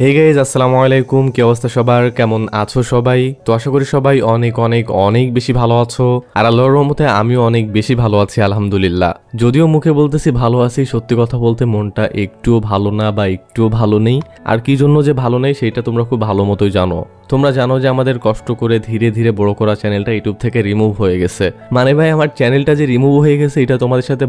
Hey guys আসসালামু আলাইকুম, কি অবস্থা সবার, কেমন আছো সবাই? তো আশা করি সবাই অনেক অনেক অনেক বেশি ভালো আছো। আর আল্লাহর রহমতে আমিও অনেক বেশি ভালো আছি আলহামদুলিল্লাহ। যদিও মুখে বলতেছি ভালো আছি, সত্যি কথা বলতে মনটা একটুও ভালো না বা একটুও ভালো নেই। আর কি জন্য যে ভালো নেই সেটা তোমরা খুব ভালো মতোই জানো। তোমরা জানো যে আমাদের কষ্ট করে ধীরে ধীরে বড় করা চ্যানেলটা ইউটিউব থেকে রিমুভ হয়ে গেছে। মানে ভাই, আমার চ্যানেলটা যে রিমুভ হয়ে গেছে এটা তোমাদের সাথে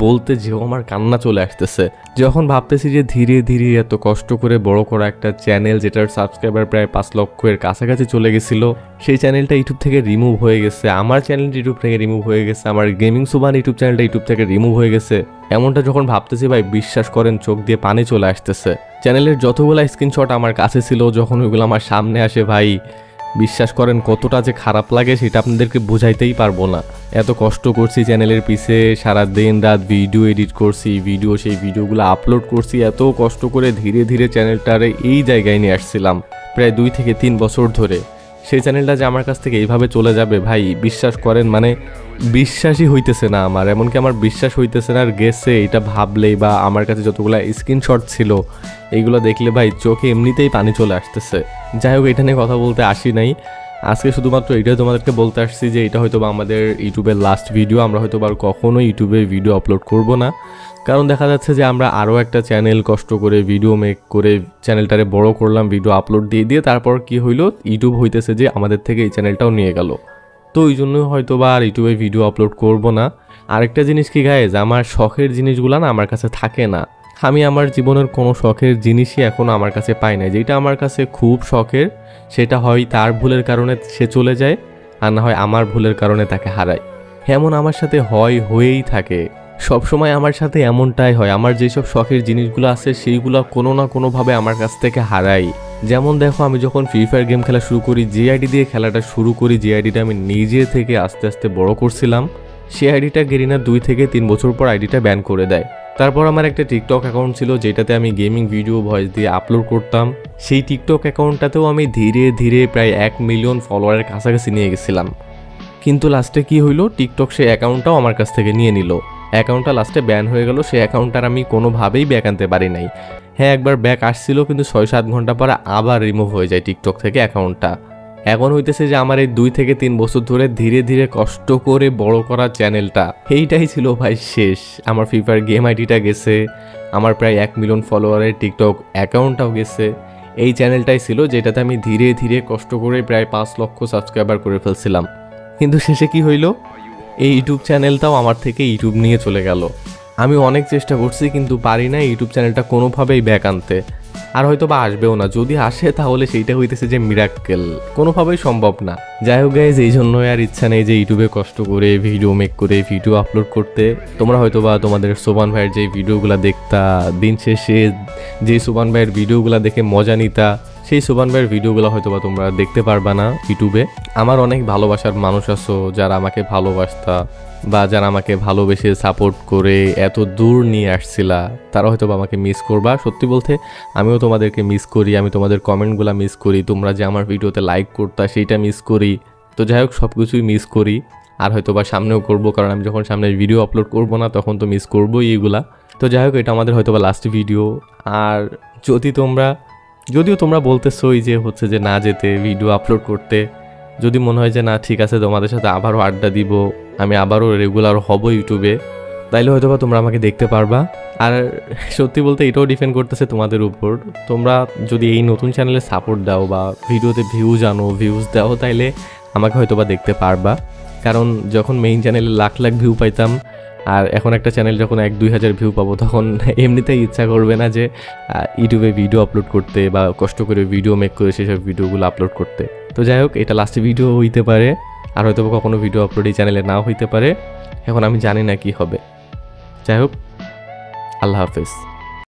বলতে যেও আমার কান্না চলে আসতেছে। যখন ভাবতেছি যে ধীরে ধীরে এত কষ্ট করে বড় করা একটা চ্যানেল, যেটার সাবস্ক্রাইবার প্রায় 5 লক্ষের কাছাকাছি চলে গেছিল, সেই চ্যানেলটা ইউটিউব থেকে রিমুভ হয়ে গেছে। আমার চ্যানেলটা ইউটিউব থেকে রিমুভ হয়ে গেছে, আমার গেমিং সুবান ইউটিউব চ্যানেলটা ইউটিউব থেকে রিমুভ হয়ে গেছে। এমনটা যখন ভাবতেছি ভাই, বিশ্বাস করেন চোখ দিয়ে পানি চলে আসতেছে। চ্যানেলের যতগুলো স্ক্রিনশট আমার কাছে ছিল, যখন ওইগুলো আমার সামনে আসে ভাই, বিশ্বাস করেন কতটা যে খারাপ লাগে সেটা আপনাদেরকে বোঝাইতেই পারবো না। এত কষ্ট করছি চ্যানেলের পিছে, সারা দিন রাত ভিডিও এডিট করছি, সেই ভিডিওগুলো আপলোড করছি, এত কষ্ট করে ধীরে ধীরে চ্যানেলটারে এই জায়গায় নিয়ে আসছিলাম প্রায় 2 থেকে 3 বছর ধরে। সেই চ্যানেলটা যে আমার কাছ থেকে এইভাবে চলে যাবে ভাই, বিশ্বাস করেন মানে বিশ্বাসই হইতেছে না আমার। এমনকি আমার বিশ্বাস হইতেছে না আর গেছে এটা ভাবলেই, বা আমার কাছে যতগুলো স্ক্রিনশট ছিল এইগুলো দেখলে ভাই চোখে এমনিতেই পানি চলে আসতেছে। যাই হোক, এটা নিয়ে কথা বলতে আসি নাই আজকে, শুধুমাত্র এটাই তোমাদেরকে বলতে আসছি যে এটা হয়তো বা আমাদের ইউটিউবের লাস্ট ভিডিও। আমরা হয়তো আর কখনোই ইউটিউবে ভিডিও আপলোড করব না, কারণ দেখা যাচ্ছে যে আমরা আরও একটা চ্যানেল কষ্ট করে ভিডিও মেক করে চ্যানেলটারে বড় করলাম, ভিডিও আপলোড দিয়ে তারপর কি হইলো, ইউটিউব হইতেছে যে আমাদের থেকে এই চ্যানেলটাও নিয়ে গেল। তো ওই জন্যই হয়তো বা আর ইউটিউবে ভিডিও আপলোড করব না। আরেকটা জিনিস কি গাইজ, আমার শখের জিনিসগুলো না আমার কাছে থাকে না। আমি আমার জীবনের কোনো শখের জিনিসই এখনও আমার কাছে পাই না। যেটা আমার কাছে খুব শখের সেটা হয় তার ভুলের কারণে সে চলে যায়, আর না হয় আমার ভুলের কারণে তাকে হারায়। এমন আমার সাথে হয়েই থাকে সবসময়। আমার সাথে এমনটাই হয়, আমার যেসব শখের জিনিসগুলো আছে সেইগুলো কোনো না কোনোভাবে আমার কাছ থেকে হারাই। যেমন দেখো, আমি যখন ফ্রি ফায়ার গেম খেলা শুরু করি, যে আইডি দিয়ে খেলাটা শুরু করি, যে আইডিটা আমি নিজে থেকে আস্তে আস্তে বড় করছিলাম, সেই আইডিটা গেরিনা 2 থেকে 3 বছর পর আইডিটা ব্যান করে দেয়। তারপর আমার একটা টিকটক অ্যাকাউন্ট ছিল যেটাতে আমি গেমিং ভিডিও ভয়েস দিয়ে আপলোড করতাম। সেই টিকটক অ্যাকাউন্টটাতেও আমি ধীরে ধীরে প্রায় 1 মিলিয়ন ফলোয়ারের কাছাকাছি নিয়ে গেছিলাম। কিন্তু লাস্টে কি হইলো, টিকটক সেই অ্যাকাউন্টটাও আমার কাছ থেকে নিয়ে নিল। অ্যাকাউন্টটা লাস্টে ব্যান হয়ে গেল। সেই অ্যাকাউন্টটার আমি কোনোভাবেই ব্যাক আনতে পারি নাই। হ্যাঁ, একবার ব্যাক আসছিল, কিন্তু 6-7 ঘন্টা পরে আবার রিমুভ হয়ে যায় টিকটক থেকে অ্যাকাউন্টটা। এখন হইতেছে যে আমার এই 2 থেকে 3 বছর ধরে ধীরে ধীরে কষ্ট করে বড় করা চ্যানেলটা, এইটাই ছিল ভাই শেষ। আমার ফ্রি ফায়ার গেম আইডিটা গেছে, আমার প্রায় 1 মিলিয়ন ফলোয়ারের টিকটক অ্যাকাউন্টটাও গেছে। এই চ্যানেলটাই ছিল যেটাতে আমি ধীরে ধীরে কষ্ট করে প্রায় 5 লক্ষ সাবস্ক্রাইবার করে ফেলছিলাম। কিন্তু শেষে কি হইল, এই ইউটিউব চ্যানেলটাও আমার থেকে ইউটিউব নিয়ে চলে গেল। আমি অনেক চেষ্টা করছি কিন্তু পারি না ইউটিউব চ্যানেলটা কোনোভাবেই ব্যাক আনতে। আর হয়তো বা আসবেও না, যদি আসে তাহলে সেইটা হইতেছে যে মিরাক্কেল, কোনোভাবেই সম্ভব না। যাই হোক গাইজ, এই জন্যই আর ইচ্ছা নেই যে ইউটিউবে কষ্ট করে ভিডিও মেক করে ভিডিও আপলোড করতে। তোমরা হয়তো বা তোমাদের সোবান ভাইয়ের যে ভিডিওগুলো দেখতা, দিন শেষে যে সোবান ভাইয়ের ভিডিওগুলো দেখে মজা নিতা, সেই সোবান ভাইয়ের ভিডিওগুলো হয়তো বা তোমরা দেখতে পারবা না ইউটিউবে। আমার অনেক ভালোবাসার মানুষ আছো যারা আমাকে ভালোবাসতা বা যারা আমাকে ভালোবেসে সাপোর্ট করে এত দূর নিয়ে আসছিলা, তারা হয়তো বা আমাকে মিস করবা। সত্যি বলতে আমিও তোমাদেরকে মিস করি, আমি তোমাদের কমেন্টগুলো মিস করি, তোমরা যে আমার ভিডিওতে লাইক করতা সেইটা মিস করি। তো যাই হোক, সব কিছুই মিস করি, আর হয়তো বা সামনেও করবো, কারণ আমি যখন সামনে ভিডিও আপলোড করবো না তখন তো মিস করবোই এইগুলা। তো যাই হোক, এটা আমাদের হয়তো বা লাস্ট ভিডিও। আর যদিও তোমরা বলতেছোই যে হচ্ছে যে না যেতে ভিডিও আপলোড করতে, যদি মনে হয় যে না ঠিক আছে তোমাদের সাথে আবারও আড্ডা দিব, আমি আবারও রেগুলার হব ইউটিউবে, তাইলে হয়তো বা তোমরা আমাকে দেখতে পারবা। আর সত্যি বলতে এটাও ডিপেন্ড করতেছে তোমাদের উপর। তোমরা যদি এই নতুন চ্যানেলে সাপোর্ট দাও বা ভিডিওতে ভিউজ দাও, তাইলে আমাকে হয়তো বা দেখতে পারবা। কারণ যখন মেইন চ্যানেলে লাখ লাখ ভিউ পাইতাম, আর এখন একটা চ্যানেল যখন 1-2 হাজার ভিউ পাবো, তখন এমনিতেই ইচ্ছা করবে না যে ইউটিউবে ভিডিও আপলোড করতে বা কষ্ট করে ভিডিও মেক করে সেসব ভিডিওগুলো আপলোড করতে। তো যাই হোক, এটা লাস্ট ভিডিও হইতে পারে, আর হয়তো কখনো ভিডিও আপলোড এই চ্যানেলে নাও হইতে পারে। এখন আমি জানি না কি হবে। যাই হোক, আল্লাহ হাফেজ।